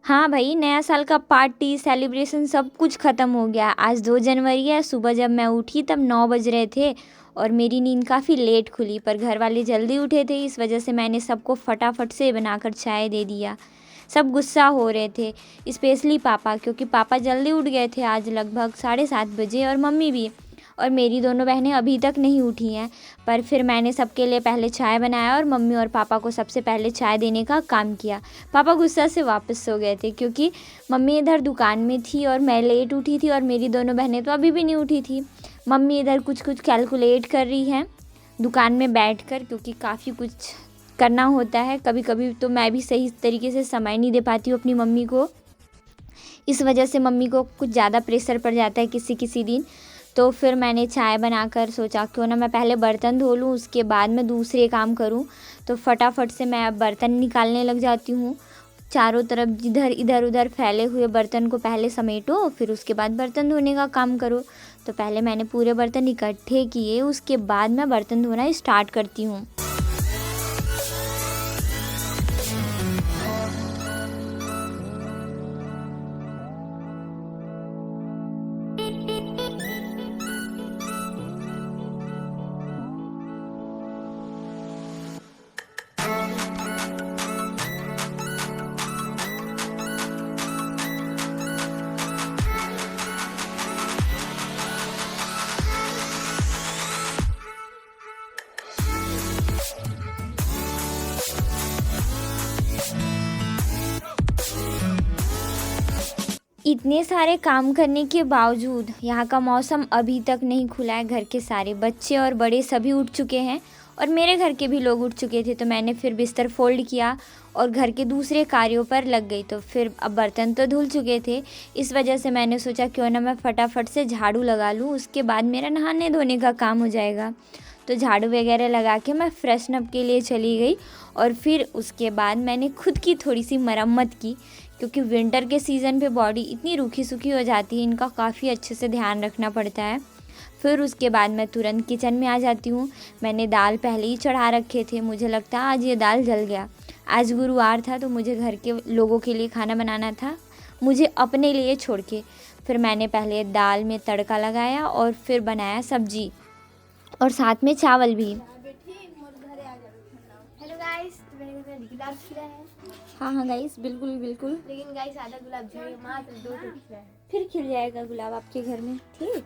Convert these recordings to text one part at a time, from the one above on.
हाँ भाई, नया साल का पार्टी सेलिब्रेशन सब कुछ ख़त्म हो गया। आज 2 जनवरी है। सुबह जब मैं उठी तब 9 बज रहे थे और मेरी नींद काफ़ी लेट खुली, पर घर वाले जल्दी उठे थे, इस वजह से मैंने सबको फटाफट से बनाकर चाय दे दिया। सब गुस्सा हो रहे थे, स्पेशली पापा, क्योंकि पापा जल्दी उठ गए थे आज लगभग 7:30 बजे, और मम्मी भी। और मेरी दोनों बहनें अभी तक नहीं उठी हैं। पर फिर मैंने सबके लिए पहले चाय बनाया और मम्मी और पापा को सबसे पहले चाय देने का काम किया। पापा गुस्सा से वापस सो गए थे क्योंकि मम्मी इधर दुकान में थी और मैं लेट उठी थी, और मेरी दोनों बहनें तो अभी भी नहीं उठी थी। मम्मी इधर कुछ कुछ कैलकुलेट कर रही हैं दुकान में बैठकर, क्योंकि काफ़ी कुछ करना होता है। कभी कभी तो मैं भी सही तरीके से समय नहीं दे पाती हूँ अपनी मम्मी को, इस वजह से मम्मी को कुछ ज़्यादा प्रेशर पड़ जाता है किसी किसी दिन। तो फिर मैंने चाय बनाकर सोचा क्यों ना मैं पहले बर्तन धो लूँ, उसके बाद मैं दूसरे काम करूँ। तो फटाफट से मैं अब बर्तन निकालने लग जाती हूँ। चारों तरफ जिधर इधर उधर फैले हुए बर्तन को पहले समेटो, फिर उसके बाद बर्तन धोने का काम करो। तो पहले मैंने पूरे बर्तन इकट्ठे किए, उसके बाद मैं बर्तन धोना स्टार्ट करती हूँ। इतने सारे काम करने के बावजूद यहाँ का मौसम अभी तक नहीं खुला है। घर के सारे बच्चे और बड़े सभी उठ चुके हैं और मेरे घर के भी लोग उठ चुके थे। तो मैंने फिर बिस्तर फोल्ड किया और घर के दूसरे कार्यों पर लग गई। तो फिर अब बर्तन तो धुल चुके थे, इस वजह से मैंने सोचा क्यों ना मैं फटाफट से झाड़ू लगा लूँ, उसके बाद मेरा नहाने धोने का काम हो जाएगा। तो झाड़ू वगैरह लगा के मैं फ्रेशन अप के लिए चली गई और फिर उसके बाद मैंने खुद की थोड़ी सी मरम्मत की, क्योंकि विंटर के सीज़न पे बॉडी इतनी रूखी सूखी हो जाती है, इनका काफ़ी अच्छे से ध्यान रखना पड़ता है। फिर उसके बाद मैं तुरंत किचन में आ जाती हूँ। मैंने दाल पहले ही चढ़ा रखे थे, मुझे लगता है आज ये दाल जल गया। आज गुरुवार था तो मुझे घर के लोगों के लिए खाना बनाना था, मुझे अपने लिए छोड़ के। फिर मैंने पहले दाल में तड़का लगाया और फिर बनाया सब्जी और साथ में चावल भी। हेलो गाइस, तो मेरे घर में गुलाब खिला है। हाँ हाँ गाइस, बिल्कुल बिल्कुल। लेकिन गाइस आधा गुलाब चाहिए, मात्र 2 खिला है। फिर खिल जाएगा गुलाब आपके घर में, ठीक।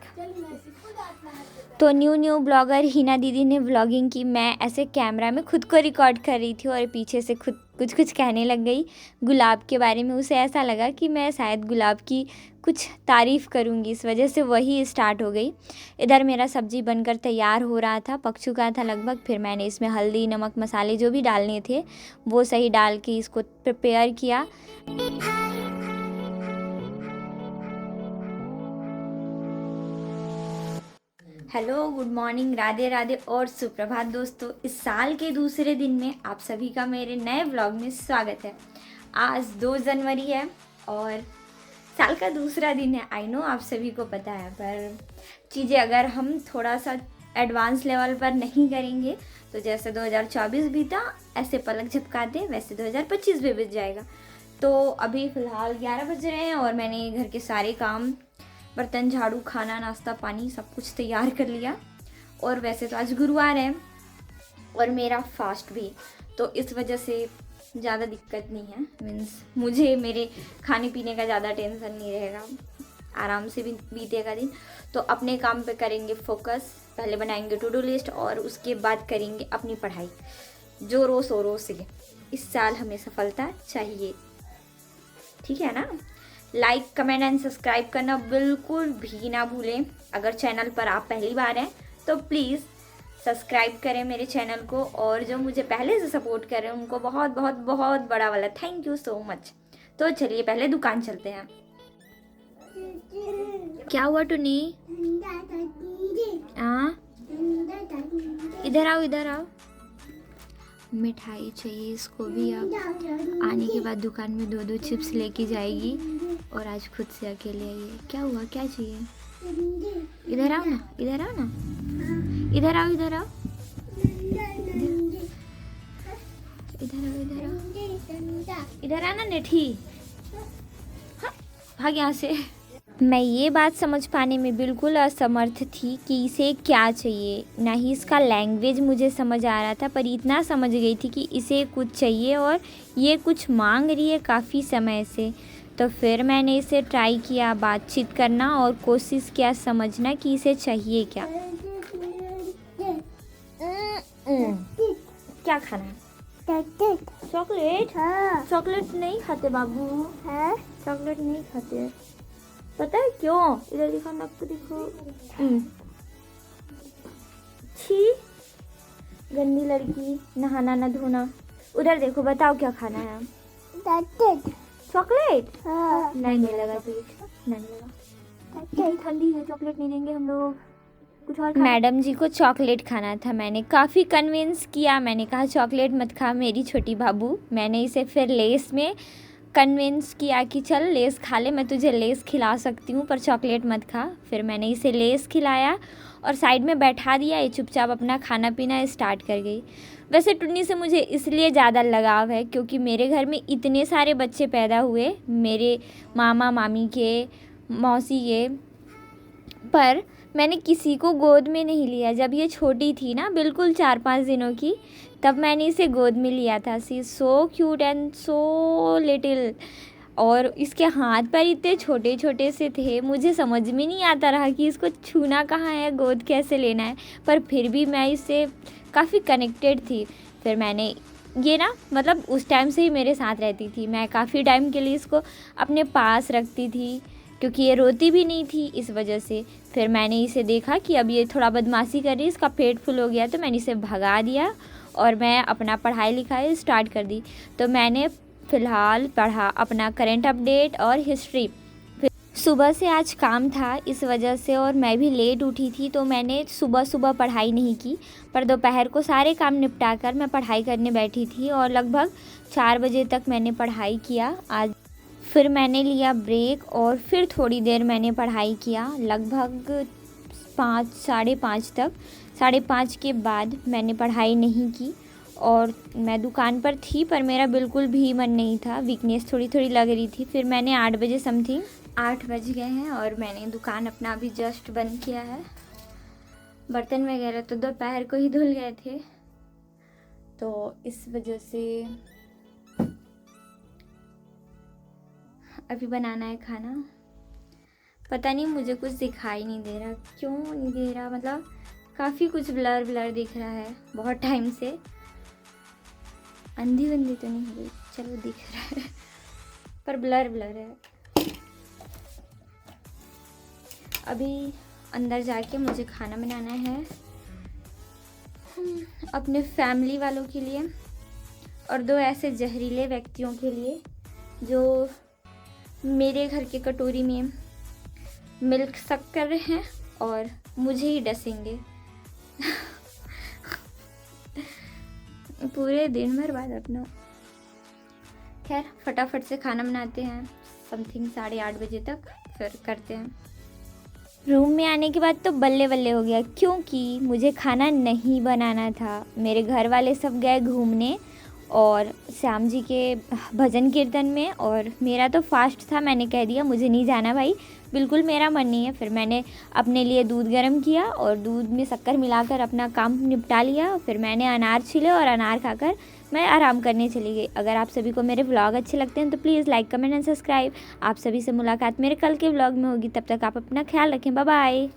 तो न्यू ब्लॉगर हिना दीदी ने व्लॉगिंग की। मैं ऐसे कैमरा में खुद को रिकॉर्ड कर रही थी और पीछे से खुद कुछ कहने लग गई गुलाब के बारे में। उसे ऐसा लगा कि मैं शायद गुलाब की कुछ तारीफ़ करूँगी, इस वजह से वही स्टार्ट हो गई। इधर मेरा सब्ज़ी बनकर तैयार हो रहा था, पक चुका था लगभग। फिर मैंने इसमें हल्दी नमक मसाले जो भी डालने थे वो सही डाल के इसको प्रिपेयर किया। Hello, good morning, Radhe Radhe और सुप्रभात दोस्तों। इस साल के दूसरे दिन में आप सभी का मेरे नए व्लॉग में स्वागत है। आज 2 जनवरी है और साल का दूसरा दिन है। आई नो आप सभी को पता है, पर चीज़ें अगर हम थोड़ा सा एडवांस लेवल पर नहीं करेंगे तो जैसे 2024 बीता ऐसे पलक झपकाते वैसे 2025 भी बीत जाएगा। तो अभी फ़िलहाल 11 बज रहे हैं और मैंने घर के सारे काम, बर्तन झाड़ू, खाना नाश्ता पानी सब कुछ तैयार कर लिया। और वैसे तो आज गुरुवार है और मेरा फास्ट भी, तो इस वजह से ज़्यादा दिक्कत नहीं है। मीन्स मुझे मेरे खाने पीने का ज़्यादा टेंशन नहीं रहेगा, आराम से भी बीतेगा दिन। तो अपने काम पे करेंगे फोकस। पहले बनाएंगे टू डू लिस्ट और उसके बाद करेंगे अपनी पढ़ाई जोरों शोरों से। इस साल हमें सफलता चाहिए, ठीक है ना। लाइक कमेंट एंड सब्सक्राइब करना बिल्कुल भी ना भूलें। अगर चैनल पर आप पहली बार हैं तो प्लीज़ सब्सक्राइब करें मेरे चैनल को, और जो मुझे पहले से सपोर्ट कर रहे हैं उनको बहुत बहुत बहुत बड़ा वाला थैंक यू सो मच। तो चलिए पहले दुकान चलते हैं। क्या हुआ टुनी? हाँ, इधर आओ इधर आओ। मिठाई चाहिए इसको भी। अब आने के बाद दुकान में 2 चिप्स लेके जाएगी और आज खुद से अकेले आई है। क्या हुआ, क्या चाहिए? इधर आओ ना, इधर आओ ना, इधर आओ इधर आओ, इधर आओ इधर आओ, इधर आना नेठी। भाग यहाँ से। मैं ये बात समझ पाने में बिल्कुल असमर्थ थी कि इसे क्या चाहिए। ना ही इसका लैंग्वेज मुझे समझ आ रहा था, पर इतना समझ गई थी कि इसे कुछ चाहिए और ये कुछ मांग रही है काफ़ी समय से। तो फिर मैंने इसे ट्राई किया बातचीत करना और कोशिश किया समझना कि इसे चाहिए क्या। क्या खाना है? चॉकलेट? हाँ। चॉकलेट नहीं खाते बाबू, हाँ। चॉकलेट नहीं खाते। पता है क्यों? इधर दिखो, नक पे देखो। छी, गंदी लड़की, नहाना ना धोना। उधर देखो, बताओ क्या खाना है? चॉकलेट? हाँ। नहीं मिलेगा तुझे, नहीं मिलेगा। ठंडी है, चॉकलेट नहीं देंगे हम लोग। कुछ और। मैडम जी को चॉकलेट खाना था। मैंने काफ़ी कन्विंस किया, मैंने कहा चॉकलेट मत खा मेरी छोटी बाबू। मैंने इसे फिर लेस में कन्विंस किया कि चल लेस खा ले, मैं तुझे लेस खिला सकती हूँ पर चॉकलेट मत खा। फिर मैंने इसे लेस खिलाया और साइड में बैठा दिया। ये चुपचाप अपना खाना पीना स्टार्ट कर गई। वैसे टुन्नी से मुझे इसलिए ज़्यादा लगाव है क्योंकि मेरे घर में इतने सारे बच्चे पैदा हुए, मेरे मामा मामी के, मौसी के, पर मैंने किसी को गोद में नहीं लिया। जब ये छोटी थी ना, बिल्कुल 4-5 दिनों की, तब मैंने इसे गोद में लिया था। See so cute and so little. और इसके हाथ पैर इतने छोटे छोटे से थे, मुझे समझ में नहीं आता रहा कि इसको छूना कहाँ है, गोद कैसे लेना है। पर फिर भी मैं इससे काफ़ी कनेक्टेड थी। फिर मैंने ये ना, मतलब उस टाइम से ही मेरे साथ रहती थी। मैं काफ़ी टाइम के लिए इसको अपने पास रखती थी क्योंकि ये रोती भी नहीं थी, इस वजह से। फिर मैंने इसे देखा कि अब ये थोड़ा बदमाशी कर रही है, इसका पेट फुल हो गया, तो मैंने इसे भगा दिया और मैं अपना पढ़ाई लिखाई स्टार्ट कर दी। तो मैंने फ़िलहाल पढ़ा अपना करंट अपडेट और हिस्ट्री। फिर सुबह से आज काम था इस वजह से, और मैं भी लेट उठी थी, तो मैंने सुबह सुबह पढ़ाई नहीं की। पर दोपहर को सारे काम निपटा कर मैं पढ़ाई करने बैठी थी और लगभग 4 बजे तक मैंने पढ़ाई किया आज। फिर मैंने लिया ब्रेक और फिर थोड़ी देर मैंने पढ़ाई किया, लगभग 5, 5:30 तक। 5:30 के बाद मैंने पढ़ाई नहीं की और मैं दुकान पर थी, पर मेरा बिल्कुल भी मन नहीं था, वीकनेस थोड़ी थोड़ी लग रही थी। फिर मैंने 8 बजे समथिंग, 8 बज गए हैं और मैंने दुकान अपना अभी जस्ट बंद किया है। बर्तन वगैरह तो दोपहर को ही धुल गए थे, तो इस वजह से अभी बनाना है खाना। पता नहीं मुझे कुछ दिखाई नहीं दे रहा, क्यों नहीं दे रहा, मतलब काफ़ी कुछ ब्लर ब्लर दिख रहा है बहुत टाइम से। अंधी बंदी तो नहीं हो गई, चलो दिख रहा है पर ब्लर ब्लर है। अभी अंदर जाके मुझे खाना बनाना है अपने फैमिली वालों के लिए और 2 ऐसे जहरीले व्यक्तियों के लिए जो मेरे घर के कटोरी में मिल्क सक कर रहे हैं और मुझे ही डसेंगे पूरे दिन भर बाद अपना। खैर फटाफट से खाना बनाते हैं, समथिंग 8:30 बजे तक, फिर करते हैं। रूम में आने के बाद तो बल्ले बल्ले हो गया क्योंकि मुझे खाना नहीं बनाना था। मेरे घर वाले सब गए घूमने और श्याम जी के भजन कीर्तन में, और मेरा तो फास्ट था। मैंने कह दिया मुझे नहीं जाना भाई, बिल्कुल मेरा मन नहीं है। फिर मैंने अपने लिए दूध गर्म किया और दूध में शक्कर मिलाकर अपना काम निपटा लिया। फिर मैंने अनार छीले और अनार खाकर मैं आराम करने चली गई। अगर आप सभी को मेरे व्लॉग अच्छे लगते हैं तो please like, comment and subscribe. आप सभी से मुलाकात मेरे कल के व्लॉग में होगी, तब तक आप अपना ख्याल रखें। Bye bye.